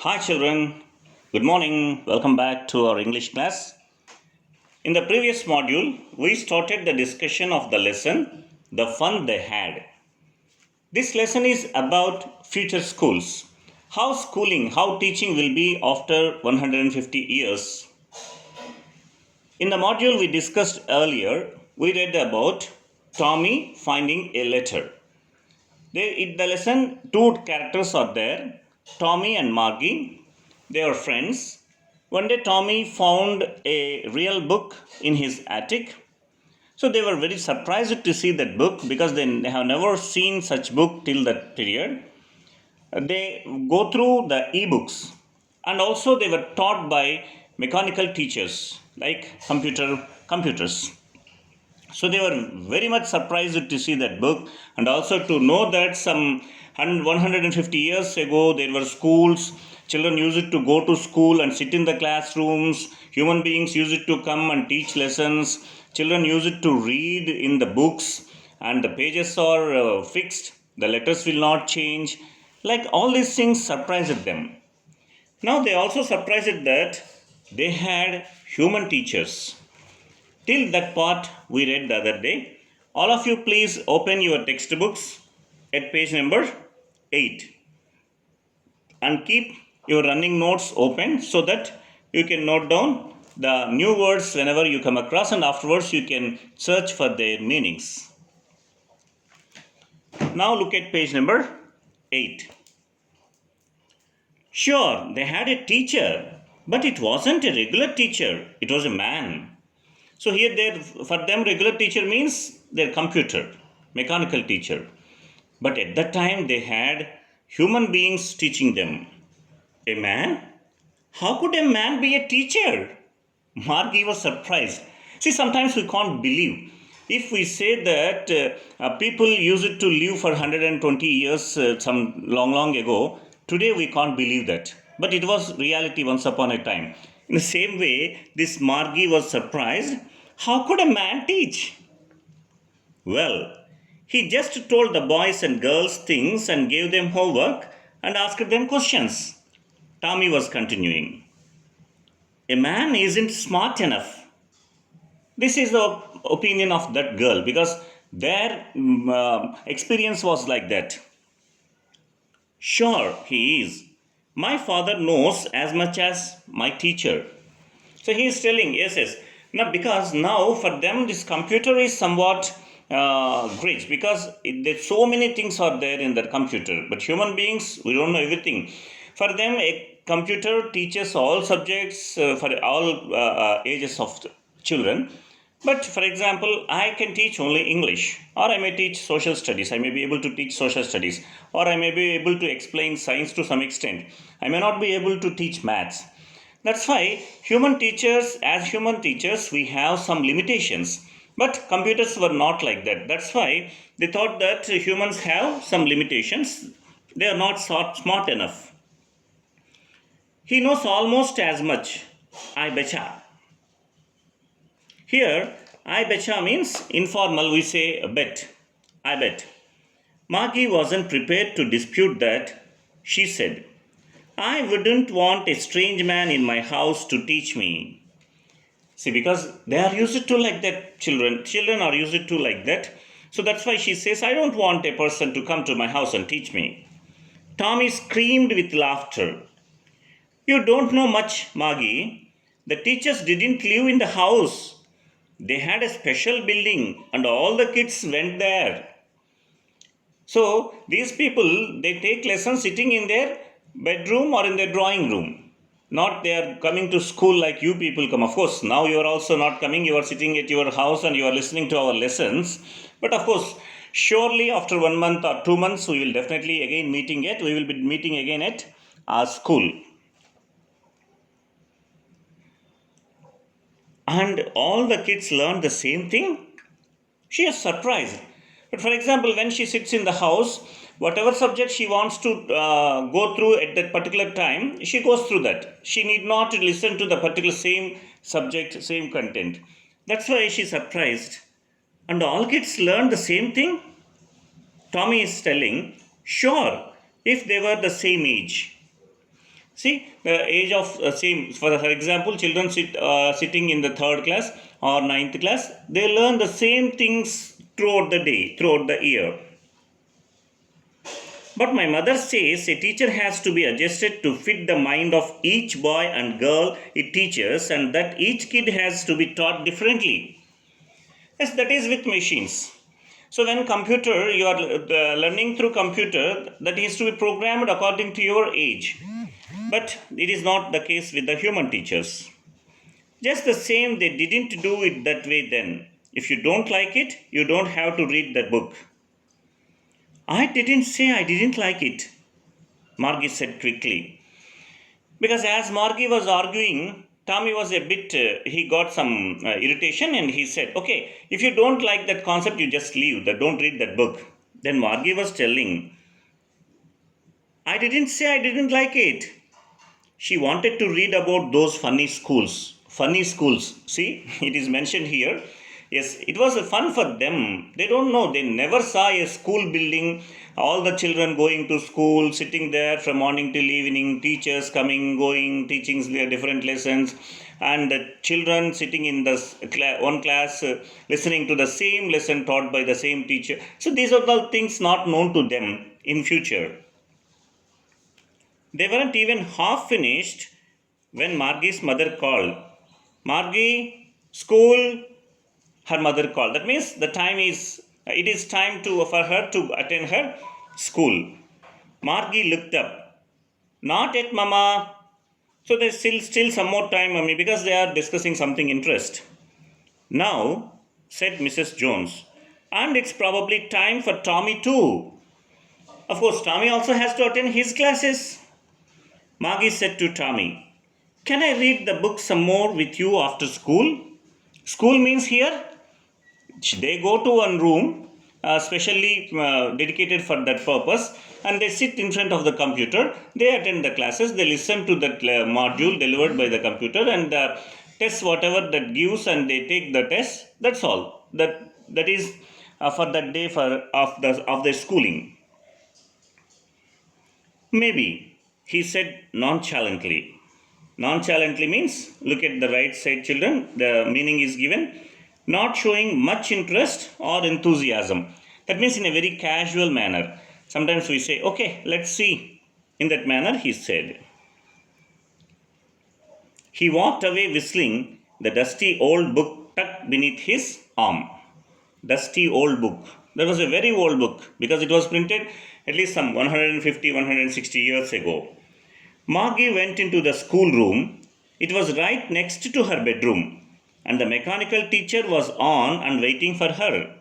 Hi, children. Good morning. Welcome back to our English class. In the previous module, we started the discussion of the lesson, The Fun They Had. This lesson is about future schools. How teaching will be after 150 years. In the module we discussed earlier, we read about Tommy finding a letter. In the lesson, two characters are there, Tommy and Margie. They are friends. One day, Tommy found a real book in his attic. So they were very surprised to see that book because they have never seen such book till that period. They go through the e-books, and also they were taught by mechanical teachers like computers. So they were very much surprised to see that book and also to know that some 150 years ago there were schools. Children used to go to school and sit in the classrooms. Human beings used to come and teach lessons. Children used to read in the books and the pages are fixed. The letters will not change. Like all these things surprised them. Now they also surprised that they had human teachers till that part we read the other day. All of you, please open your textbooks at page number 8 and keep your running notes open so that you can note down the new words whenever you come across, and afterwards you can search for their meanings. Now look at page number 8. Sure, they had a teacher, but it wasn't a regular teacher, it was a man. So here for them regular teacher means their computer, mechanical teacher. But at that time they had human beings teaching them. A man? How could a man be a teacher? Margie was surprised. See, sometimes we can't believe. If we say that people used to live for 120 years some long ago, today we can't believe that. But it was reality once upon a time. In the same way, this Margie was surprised. How could a man teach? Well, he just told the boys and girls things and gave them homework and asked them questions. Tommy was continuing. A man isn't smart enough. This is the opinion of that girl because their experience was like that. Sure, he is. My father knows as much as my teacher. So he is telling, yes. Now, because now for them this computer is somewhat great because there's so many things are there in that computer. But human beings, we don't know everything. For them, a computer teaches all subjects for all ages of children. But for example, I can teach only English, or I may teach social studies. I may be able to teach social studies, or I may be able to explain science to some extent. I may not be able to teach maths. That's why as human teachers, we have some limitations. But computers were not like that. That's why they thought that humans have some limitations. They are not smart enough. He knows almost as much. I betcha. Here, I betcha means informal, we say bet. I bet. Margie wasn't prepared to dispute that. She said, I wouldn't want a strange man in my house to teach me. See, because they are used to like that, children are used to like that. So that's why she says, I don't want a person to come to my house and teach me. Tommy screamed with laughter. You don't know much, Margie. The teachers didn't live in the house. They had a special building and all the kids went there. So these people, they take lessons sitting in their bedroom or in their drawing room. Not they are coming to school like you people come. Of course, now you are also not coming. You are sitting at your house and you are listening to our lessons. But of course, surely after 1 month or 2 months, we will definitely again meeting it. We will be meeting again at our school. And all the kids learn the same thing. She is surprised. But for example, when she sits in the house, whatever subject she wants to go through at that particular time, she goes through that. She need not listen to the particular same subject, same content. That's why she's surprised. And all kids learn the same thing? Tommy is telling, sure, if they were the same age. See, the age of same, for example, children sitting in the third class or ninth class, they learn the same things throughout the day, throughout the year. But my mother says a teacher has to be adjusted to fit the mind of each boy and girl it teaches, and that each kid has to be taught differently. Yes, that is with machines. So when computer, you are learning through computer, that is to be programmed according to your age. But it is not the case with the human teachers. Just the same, they didn't do it that way then. If you don't like it, you don't have to read that book. I didn't say I didn't like it, Margie said quickly. Because as Margie was arguing, Tommy was a bit, he got some irritation and he said, okay, if you don't like that concept, you just leave, don't read that book. Then Margie was telling, I didn't say I didn't like it. She wanted to read about those funny schools. Funny schools. See, it is mentioned here. Yes, it was fun for them. They don't know. They never saw a school building. All the children going to school, sitting there from morning till evening. Teachers coming, going, teaching their different lessons, and the children sitting in the one class, listening to the same lesson taught by the same teacher. So these are the things not known to them in future. They weren't even half finished when Margie's mother called. Margie, school, her mother called. That means it is time for her to attend her school. Margie looked up. Not yet, Mama. So there's still some more time, Mummy, because they are discussing something interest. Now, said Mrs. Jones, and it's probably time for Tommy too. Of course, Tommy also has to attend his classes. Margie said to Tommy, can I read the book some more with you after school? School means here, they go to one room, specially dedicated for that purpose, and they sit in front of the computer. They attend the classes, they listen to that module delivered by the computer, and test whatever that gives, and they take the test. That's all. That is for that day of the schooling. Maybe, he said nonchalantly. Nonchalantly means, look at the right side, children. The meaning is given. Not showing much interest or enthusiasm. That means in a very casual manner. Sometimes we say, okay, let's see. In that manner, he said. He walked away whistling, the dusty old book tucked beneath his arm. Dusty old book. That was a very old book because it was printed at least some 150, 160 years ago. Margie went into the schoolroom. It was right next to her bedroom, and the mechanical teacher was on and waiting for her.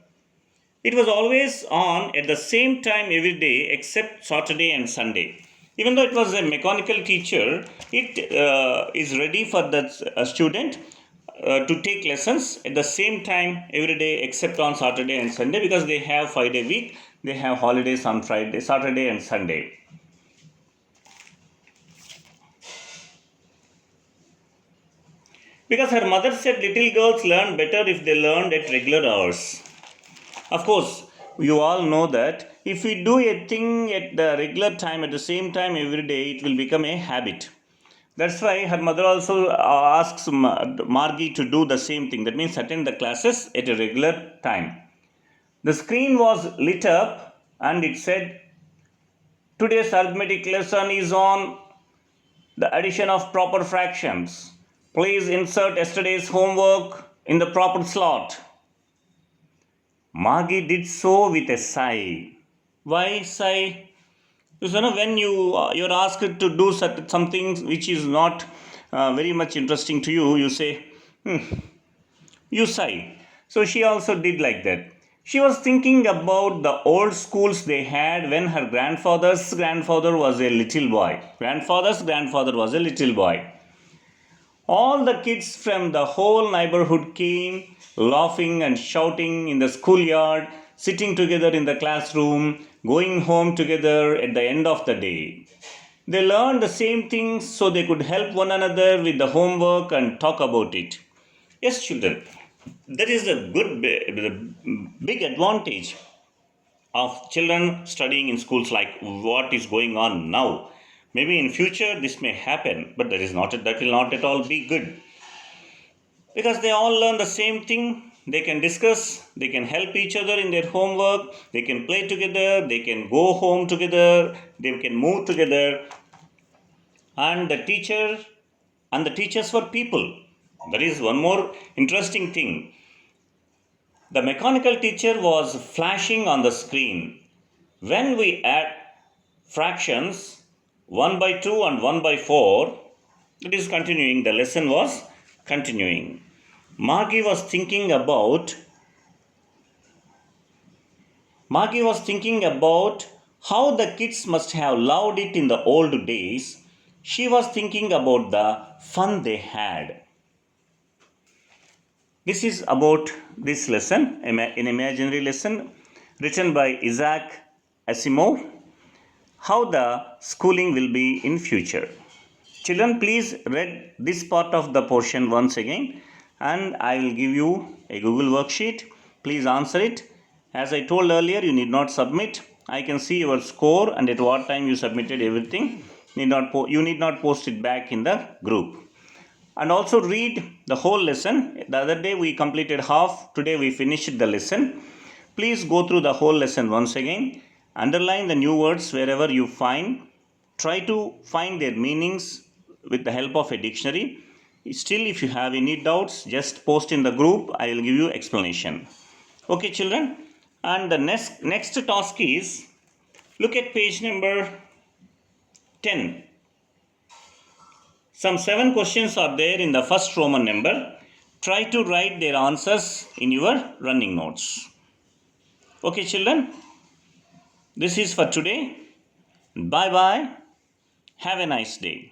It was always on at the same time every day except Saturday and Sunday. Even though it was a mechanical teacher, it is ready for the student to take lessons at the same time every day except on Saturday and Sunday, because they have 5-day week. They have holidays on Friday, Saturday and Sunday. Because her mother said little girls learn better if they learned at regular hours. Of course, you all know that if we do a thing at the regular time, at the same time every day, it will become a habit. That's why her mother also asks Margie to do the same thing. That means attend the classes at a regular time. The screen was lit up and it said, today's arithmetic lesson is on the addition of proper fractions. Please insert yesterday's homework in the proper slot. Margie did so with a sigh. Why sigh? Because when you're asked to do something which is not very much interesting to you, you say, you sigh. So she also did like that. She was thinking about the old schools they had when her grandfather's grandfather was a little boy. Grandfather's grandfather was a little boy. All the kids from the whole neighborhood came, laughing and shouting in the schoolyard, sitting together in the classroom, going home together at the end of the day. They learned the same things so they could help one another with the homework and talk about it. Yes, children, that is the big advantage of children studying in schools like what is going on now. Maybe in future this may happen, but that will not at all be good, because they all learn the same thing. They can discuss, they can help each other in their homework, they can play together, they can go home together, they can move together, and the teachers were people. There is one more interesting thing. The mechanical teacher was flashing on the screen. When we add fractions 1 by 2 and 1 by 4, it is continuing, the lesson was continuing. Margie was thinking about how the kids must have loved it in the old days. She was thinking about the fun they had. This is about this lesson, an imaginary lesson written by Isaac Asimov, how the schooling will be in future. Children, please read this part of the portion once again, and I will give you a Google worksheet. Please answer it. As I told earlier, you need not submit. I can see your score and at what time you submitted everything. You need not post it back in the group. And also read the whole lesson. The other day we completed half. Today we finished the lesson. Please go through the whole lesson once again. Underline the new words wherever you find. Try to find their meanings with the help of a dictionary. Still, if you have any doubts, just post in the group. I will give you explanation. Okay, children. And the next task is, look at page number 10. Some 7 questions are there in the first Roman number. Try to write their answers in your running notes. Okay, children. This is for today. Bye bye. Have a nice day.